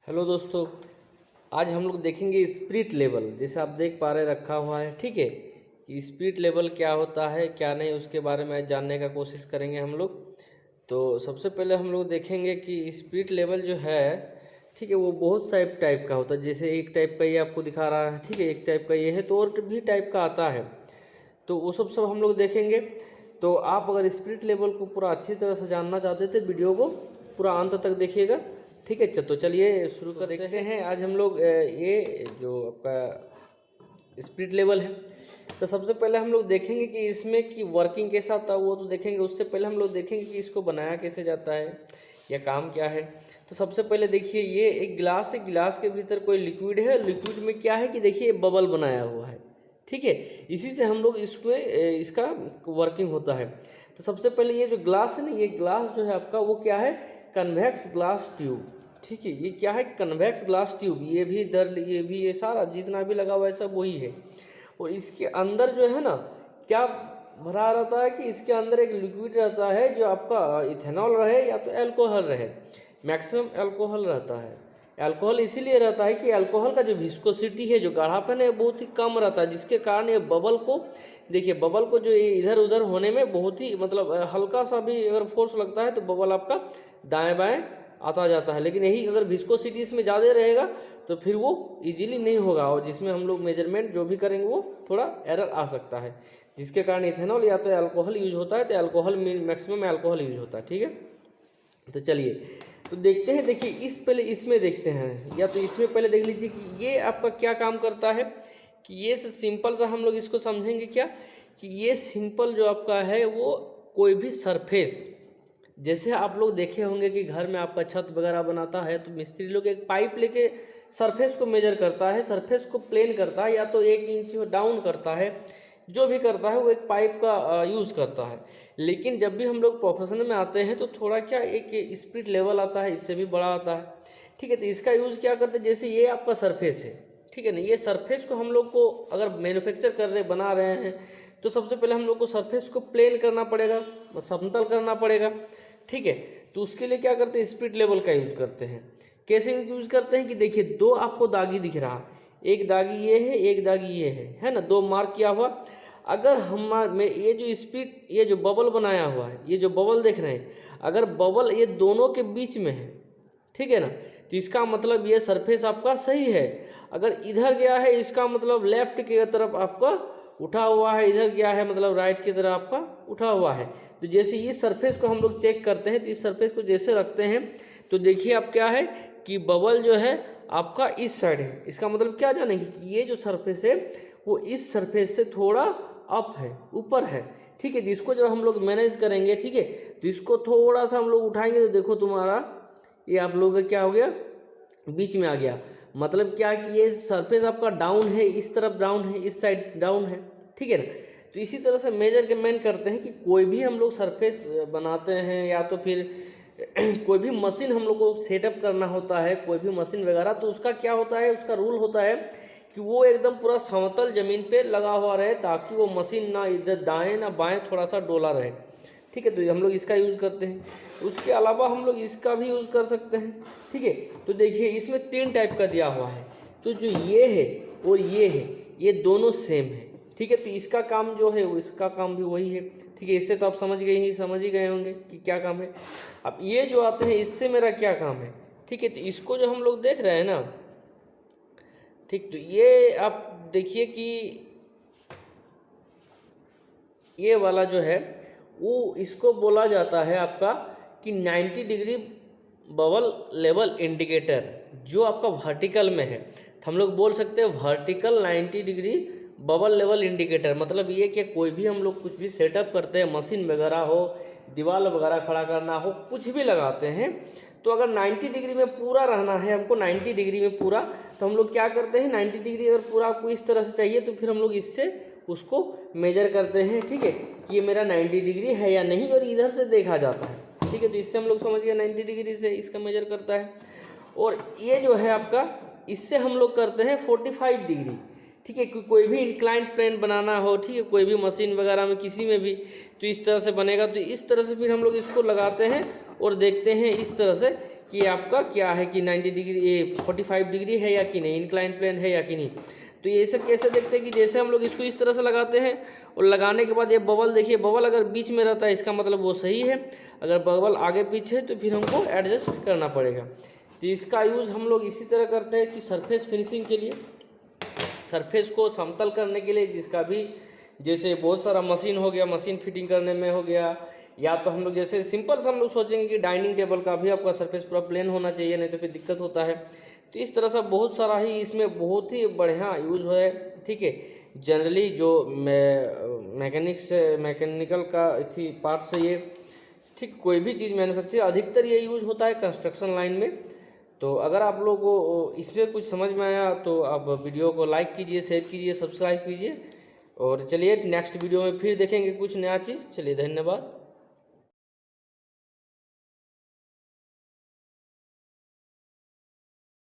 Hello दोस्तों, आज हम लोग देखेंगे स्पिरिट लेवल। जैसे आप देख पा रहे रखा हुआ है, ठीक है, कि स्पिरिट लेवल क्या होता है क्या नहीं, उसके बारे में आज जानने का कोशिश करेंगे हम लोग। तो सबसे पहले हम लोग देखेंगे कि स्पिरिट लेवल जो है, ठीक है, वो बहुत सा टाइप का होता है। जैसे एक टाइप का ये आपको दिखा रहा है, ठीक है, एक टाइप का ये है, तो और भी टाइप का आता है। तो वो सब हम लोग देखेंगे। तो आप अगर स्पिरिट लेवल को पूरा अच्छी तरह से जानना चाहते थे, वीडियो को पूरा अंत तक देखिएगा, ठीक है। तो चलिए शुरू कर देखते हैं। आज हम लोग ये जो आपका स्पिरिट लेवल है, तो सबसे पहले हम लोग देखेंगे कि इसमें की वर्किंग कैसा था, वो तो देखेंगे। उससे पहले हम लोग देखेंगे कि इसको बनाया कैसे जाता है या काम क्या है। तो सबसे पहले देखिए, ये एक गिलास है, गिलास के भीतर कोई लिक्विड है। लिक्विड में क्या है कि देखिए बबल बनाया हुआ है, ठीक है। इसी से हम लोग इसमें इसका वर्किंग होता है। तो सबसे पहले ये जो ग्लास है ना, ये ग्लास जो है आपका वो क्या है, कन्वेक्स ग्लास ट्यूब, ठीक है। ये क्या है, कन्वेक्स ग्लास ट्यूब। ये भी इधर, ये भी, ये सारा जितना भी लगा हुआ है सब वही है। और इसके अंदर जो है ना, क्या भरा रहता है कि इसके अंदर एक लिक्विड रहता है जो आपका इथेनॉल रहे या तो अल्कोहल रहे। मैक्सिमम अल्कोहल रहता है। अल्कोहल इसीलिए रहता है कि अल्कोहल का जो विस्कोसिटी है, जो गाढ़ापन है, बहुत ही कम रहता है, जिसके कारण ये बबल को, देखिए बबल को जो इधर उधर होने में बहुत ही मतलब हल्का सा भी अगर फोर्स लगता है तो बबल आपका दाएं बाएं आता जाता है। लेकिन यही अगर विस्कोसिटी इसमें ज़्यादा रहेगा तो फिर वो इजीली नहीं होगा, और जिसमें हम लोग मेजरमेंट जो भी करेंगे वो थोड़ा एरर आ सकता है, जिसके कारण इथेनॉल या तो अल्कोहल यूज होता है, तो अल्कोहल मैक्सिमम अल्कोहल यूज होता है, ठीक है। तो चलिए तो देखते हैं। देखिए इस पहले इसमें देखते हैं, या तो इसमें पहले देख लीजिए कि ये आपका क्या काम करता है। कि ये सिंपल सा हम लोग इसको समझेंगे क्या, कि ये सिंपल जो आपका है वो कोई भी सरफेस, जैसे आप लोग देखे होंगे कि घर में आपका छत वगैरह बनाता है तो मिस्त्री लोग एक पाइप लेके सरफेस को मेजर करता है, सरफेस को प्लेन करता है, या तो 1 इंच डाउन करता है, जो भी करता है वो एक पाइप का यूज़ करता है। लेकिन जब भी हम लोग प्रोफेशनल में आते हैं तो थोड़ा क्या एक स्पिरिट लेवल आता है, इससे भी बड़ा आता है, ठीक है। तो इसका यूज़ क्या करते हैं, जैसे ये आपका सरफेस है, ठीक है ना। ये सरफेस को हम लोग को अगर मैन्युफैक्चर कर रहे बना रहे हैं तो सबसे पहले हम लोग को सरफेस को प्लेन करना पड़ेगा, समतल करना पड़ेगा, ठीक है। तो उसके लिए क्या करते हैं, स्पिरिट लेवल का यूज़ करते हैं। कैसे यूज़ करते हैं कि देखिए दो आपको दागी दिख रहा, एक दागी ये है, एक दागी ये है ना, दो मार्क किया हुआ। अगर में ये जो स्पिरिट, ये जो बबल बनाया हुआ है, ये जो बबल देख रहे हैं, अगर बबल ये दोनों के बीच में है, ठीक है ना, तो इसका मतलब ये सरफेस आपका सही है। अगर इधर गया है इसका मतलब लेफ्ट की तरफ आपका उठा हुआ है, इधर गया है मतलब राइट की तरफ आपका उठा हुआ है। तो जैसे इस सरफेस को हम लोग चेक करते हैं, तो इस सरफेस को जैसे रखते हैं तो देखिए आप क्या है कि बबल जो है आपका इस साइड है। इसका मतलब क्या जानेंगे कि ये जो सरफेस है वो इस सरफेस से थोड़ा अप है, ऊपर है, ठीक है। तो इसको जब हम लोग मैनेज करेंगे, ठीक है, तो इसको थोड़ा सा हम लोग उठाएंगे तो देखो तुम्हारा ये आप लोगों का क्या हो गया, बीच में आ गया। मतलब क्या कि ये सरफेस आपका डाउन है, इस तरफ डाउन है, इस साइड डाउन है, ठीक है ना। तो इसी तरह से मेजरमेंट करते हैं कि कोई भी हम लोग सरफेस बनाते हैं या तो फिर कोई भी मशीन हम लोग को सेटअप करना होता है, कोई भी मशीन वगैरह, तो उसका क्या होता है, उसका रूल होता है कि वो एकदम पूरा समतल जमीन पे लगा हुआ रहे, ताकि वो मशीन ना इधर दाएं ना बाएं थोड़ा सा डोला रहे, ठीक है। तो हम लोग इसका यूज़ करते हैं। उसके अलावा हम लोग इसका भी यूज़ कर सकते हैं, ठीक है। तो देखिए इसमें 3 टाइप का दिया हुआ है, तो जो ये है और ये है, ये दोनों सेम है, ठीक है। तो इसका काम जो है वो इसका काम भी वही है, ठीक है। इससे तो आप समझ ही गए होंगे कि क्या काम है। अब ये जो आते हैं इससे मेरा क्या काम है, ठीक है। तो इसको जो हम लोग देख रहे हैं ना, ठीक, तो ये आप देखिए कि ये वाला जो है वो इसको बोला जाता है आपका कि 90 डिग्री बबल लेवल इंडिकेटर, जो आपका वर्टिकल में है। तो हम लोग बोल सकते हैं vertical 90 degree bubble level indicator. मतलब ये कि कोई भी हम लोग कुछ भी सेटअप करते हैं, मशीन वगैरह हो, दीवार वगैरह खड़ा करना हो, कुछ भी लगाते हैं, तो अगर 90 डिग्री में पूरा रहना है हमको, 90 डिग्री में पूरा, तो हम लोग क्या करते हैं, 90 डिग्री अगर पूरा आपको इस तरह से चाहिए तो फिर हम लोग इससे उसको मेजर करते हैं, ठीक है, कि ये मेरा 90 डिग्री है या नहीं, और इधर से देखा जाता है, ठीक है। तो इससे हम लोग समझ गए 90 डिग्री से इसका मेजर करता है। और ये जो है आपका, इससे हम लोग करते हैं 45 डिग्री, ठीक है। कोई भी इंक्लाइंट प्लेन बनाना हो, ठीक है, कोई भी मशीन वगैरह में किसी में भी, तो इस तरह से बनेगा। तो इस तरह से फिर हम लोग इसको लगाते हैं और देखते हैं इस तरह से कि आपका क्या है कि 90 डिग्री, ये 45 डिग्री है या कि नहीं, इंक्लाइन प्लेन है या कि नहीं। तो ये सब कैसे देखते हैं कि जैसे हम लोग इसको इस तरह से लगाते हैं और लगाने के बाद ये बबल देखिए, बबल अगर बीच में रहता है इसका मतलब वो सही है, अगर बबल आगे पीछे है तो फिर हमको एडजस्ट करना पड़ेगा। तो इसका यूज़ हम लोग इसी तरह करते हैं कि सरफेस फिनिशिंग के लिए, सरफेस को समतल करने के लिए, जिसका भी जैसे बहुत सारा मशीन हो गया, मशीन फिटिंग करने में हो गया, या तो हम लोग जैसे सिंपल से हम लोग सोचेंगे कि डाइनिंग टेबल का भी आपका सरफेस पूरा प्लेन होना चाहिए, नहीं तो फिर दिक्कत होता है। तो इस तरह से बहुत सारा ही इसमें बहुत ही बढ़िया यूज़ है, ठीक है। जनरली जो मैकेनिकल का इसी पार्ट से ये, ठीक, कोई भी चीज़ मैन्युफैक्चर अधिकतर ये यूज़ होता है कंस्ट्रक्शन लाइन में। तो अगर आप लोगों को इसमें कुछ समझ में आया तो आप वीडियो को लाइक कीजिए, शेयर कीजिए, सब्सक्राइब कीजिए, और चलिए नेक्स्ट वीडियो में फिर देखेंगे कुछ नया चीज़। चलिए, धन्यवाद।